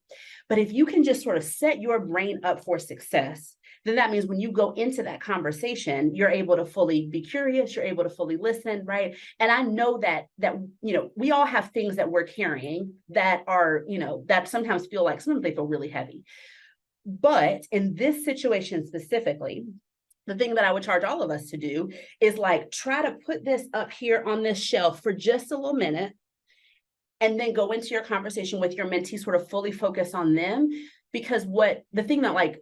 But if you can just sort of set your brain up for success, then that means when you go into that conversation, you're able to fully be curious. You're able to fully listen, right? And I know that we all have things that we're carrying that are, that sometimes they feel really heavy. But in this situation specifically, the thing that I would charge all of us to do is like try to put this up here on this shelf for just a little minute, and then go into your conversation with your mentee, sort of fully focus on them. Because the thing that like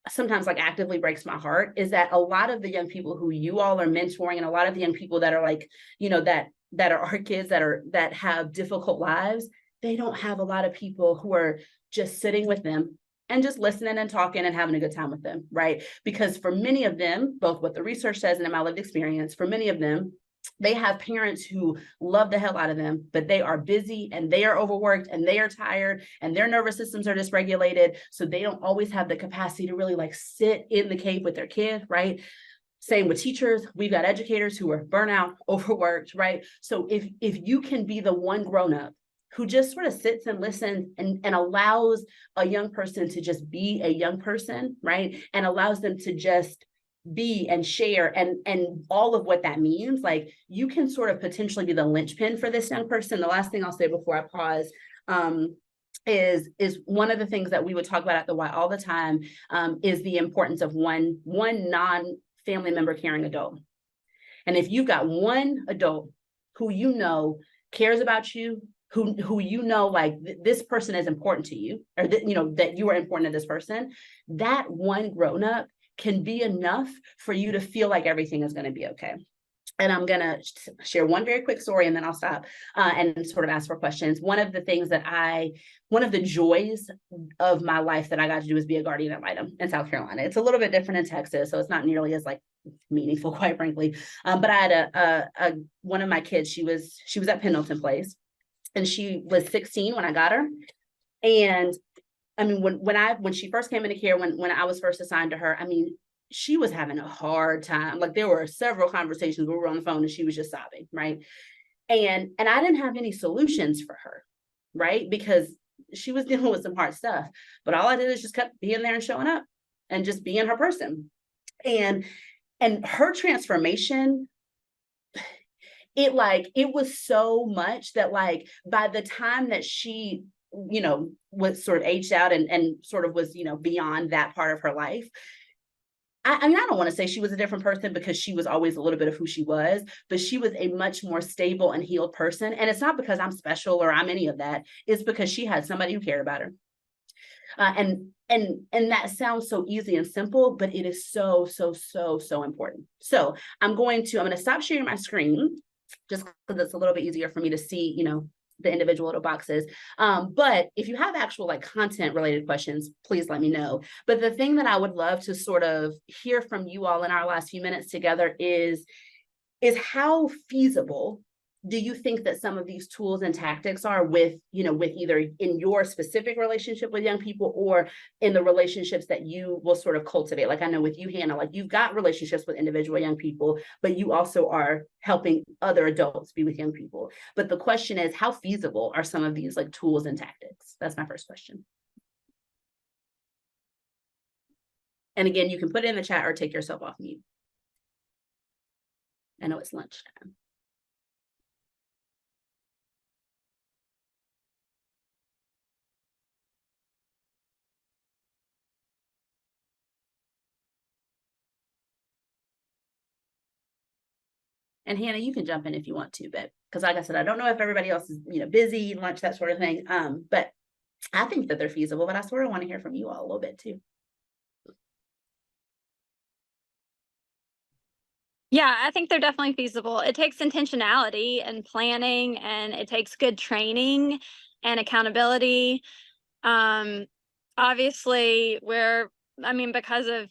sometimes like actively breaks my heart is that a lot of the young people who you all are mentoring, and a lot of the young people that are like, you know, that are our kids that have difficult lives, they don't have a lot of people who are just sitting with them and just listening and talking and having a good time with them, right? Because for many of them, both what the research says and in my lived experience, for many of them, they have parents who love the hell out of them, but they are busy and they are overworked and they are tired and their nervous systems are dysregulated. So they don't always have the capacity to really like sit in the cave with their kid, right? Same with teachers. We've got educators who are burnout, overworked, right? So if you can be the one grown-up who just sort of sits and listens and allows a young person to just be a young person, right? And allows them to just be and share and all of what that means, like you can sort of potentially be the linchpin for this young person. The last thing I'll say before I pause is one of the things that we would talk about at the Y all the time is the importance of one non-family member caring adult. And if you've got one adult who you know cares about you, who you know like this person is important to you, or that you know that you are important to this person, that one grown-up can be enough for you to feel like everything is going to be okay. And I'm going to share one very quick story and then I'll stop and sort of ask for questions. One of the joys of my life that I got to do is be a guardian ad litem in South Carolina. It's a little bit different in Texas, so it's not nearly as like meaningful, quite frankly. But I had one of my kids, she was at Pendleton Place, and she was 16 when I got her. And I mean, when she first came into care, when I was first assigned to her, I mean, she was having a hard time. Like there were several conversations where we were on the phone and she was just sobbing, right? And I didn't have any solutions for her, right? Because she was dealing with some hard stuff. But all I did is just kept being there and showing up and just being her person. And her transformation, it was so much that like by the time that she was sort of aged out and sort of was, beyond that part of her life. I mean, I don't want to say she was a different person because she was always a little bit of who she was, but she was a much more stable and healed person. And it's not because I'm special or I'm any of that. It's because she had somebody who cared about her. And that sounds so easy and simple, but it is so, so, so, so important. So I'm going to stop sharing my screen just because it's a little bit easier for me to see, the individual little boxes. But if you have actual like content related questions, please let me know. But the thing that I would love to sort of hear from you all in our last few minutes together is how feasible do you think that some of these tools and tactics are with either in your specific relationship with young people or in the relationships that you will sort of cultivate? Like I know with you, Hannah, like you've got relationships with individual young people, but you also are helping other adults be with young people. But the question is, how feasible are some of these like tools and tactics? That's my first question. And again, you can put it in the chat or take yourself off mute. I know it's lunchtime. And Hannah, you can jump in if you want to, but because like I said, I don't know if everybody else is, busy, lunch, that sort of thing. But I think that they're feasible, but I sort of want to hear from you all a little bit too. Yeah, I think they're definitely feasible. It takes intentionality and planning, and it takes good training and accountability. Obviously, because of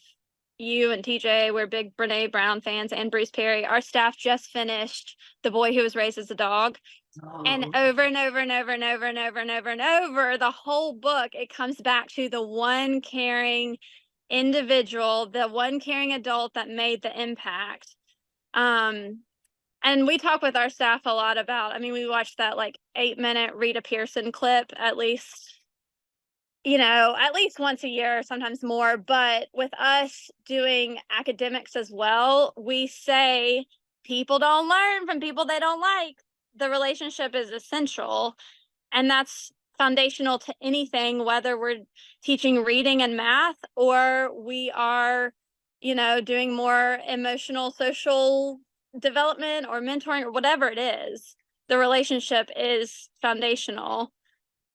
you and TJ, we're big Brene Brown fans, and Bruce Perry. Our staff just finished The Boy Who Was Raised as a Dog. Oh. And over and over and over and over and over and over and over, the whole book, it comes back to the one caring individual, the one caring adult that made the impact. And we talk with our staff a lot about, we watched that like 8-minute Rita Pearson clip at least once a year, sometimes more. But with us doing academics as well, we say people don't learn from people they don't like. The relationship is essential. And that's foundational to anything, whether we're teaching reading and math or we are, doing more emotional, social development or mentoring or whatever it is. The relationship is foundational.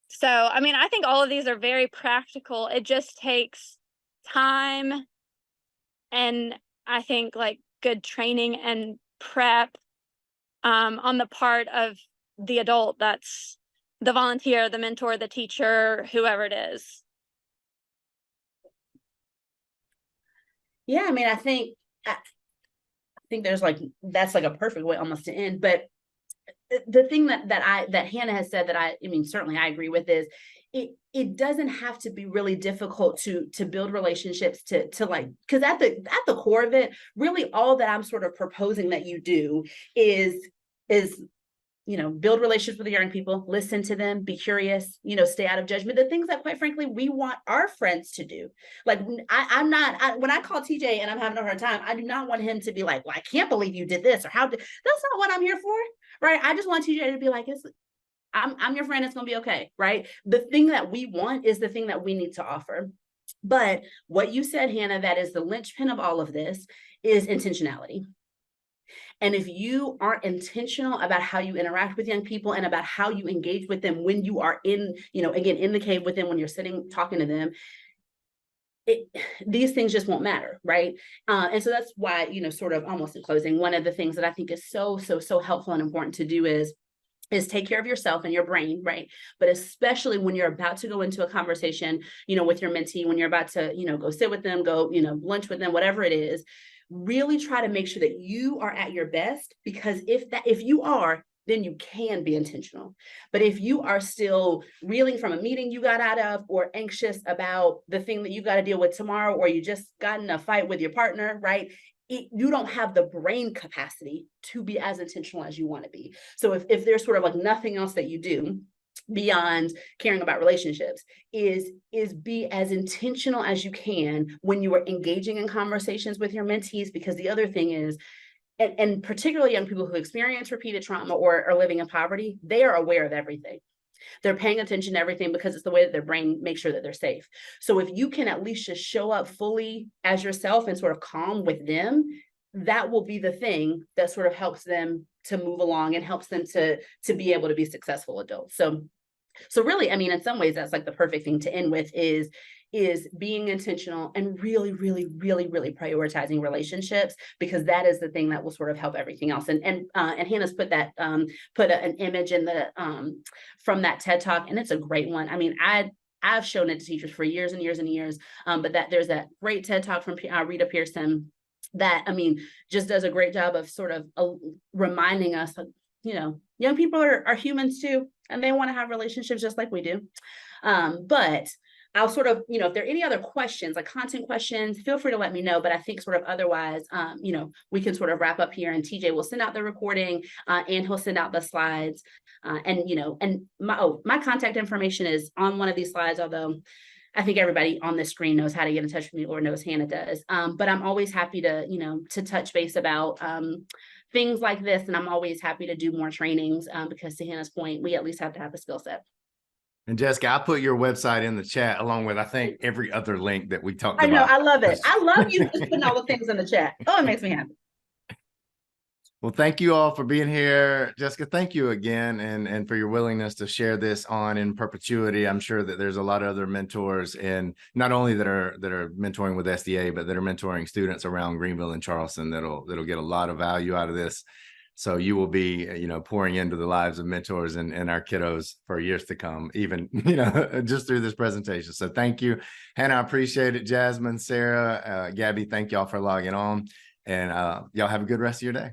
So, I mean, I think all of these are very practical. It just takes time and I think like good training and prep on the part of the adult that's the volunteer, the mentor, the teacher, whoever it is. Yeah, I mean, I think there's like that's like a perfect way almost to end. But the thing that Hannah has said that I mean, certainly I agree with is it doesn't have to be really difficult to build relationships to like, because at the core of it, really all that I'm sort of proposing that you do is build relationships with the young people, listen to them, be curious, stay out of judgment. The things that, quite frankly, we want our friends to do. Like, when I call TJ and I'm having a hard time, I do not want him to be like, well, I can't believe you did this, or that's not what I'm here for, right? I just want TJ to be like, I'm your friend, it's gonna be okay, right? The thing that we want is the thing that we need to offer. But what you said, Hannah, that is the linchpin of all of this is intentionality. And if you aren't intentional about how you interact with young people and about how you engage with them when you are in the cave with them, when you're sitting talking to them, these things just won't matter, right? And so that's why, sort of almost in closing, one of the things that I think is so helpful and important to do is take care of yourself and your brain, right? But especially when you're about to go into a conversation, with your mentee, when you're about to, go sit with them, go, lunch with them, whatever it is, really try to make sure that you are at your best, because if you are, then you can be intentional. But if you are still reeling from a meeting you got out of, or anxious about the thing that you got to deal with tomorrow, or you just got in a fight with your partner, right? You don't have the brain capacity to be as intentional as you want to be. So if there's sort of like nothing else that you do beyond caring about relationships, is be as intentional as you can when you are engaging in conversations with your mentees. Because the other thing is, and particularly young people who experience repeated trauma or are living in poverty, they are aware of everything. They're paying attention to everything because it's the way that their brain makes sure that they're safe. So if you can at least just show up fully as yourself and sort of calm with them, that will be the thing that sort of helps them to move along and helps them to be able to be successful adults. So really, I mean, in some ways, that's like the perfect thing to end with is being intentional and really, really, really, really prioritizing relationships, because that is the thing that will sort of help everything else. And Hannah's put an image in the from that TED Talk, and it's a great one. I mean, I've shown it to teachers for years and years and years, but there's that great TED Talk from Rita Pierson that, I mean, just does a great job of sort of reminding us that, young people are humans too, and they want to have relationships just like we do. But I'll sort of, if there are any other questions, like content questions, feel free to let me know. But I think sort of otherwise, we can sort of wrap up here, and TJ will send out the recording and he'll send out the slides. And my contact information is on one of these slides, although I think everybody on this screen knows how to get in touch with me, or knows Hannah does. But I'm always happy to, to touch base about things like this. And I'm always happy to do more trainings because, to Hannah's point, we at least have to have a skill set. And Jessica, I put your website in the chat along with, I think, every other link that we talked about. I know, I love it. I love you just putting all the things in the chat. Oh, it makes me happy. Well, thank you all for being here. Jessica, thank you again, and for your willingness to share this on in perpetuity. I'm sure that there's a lot of other mentors, and not only that are mentoring with SDA, but that are mentoring students around Greenville and Charleston that'll get a lot of value out of this. So you will be, pouring into the lives of mentors and our kiddos for years to come, even, just through this presentation. So thank you, Hannah. I appreciate it. Jasmine, Sarah, Gabby, thank y'all for logging on, and y'all have a good rest of your day.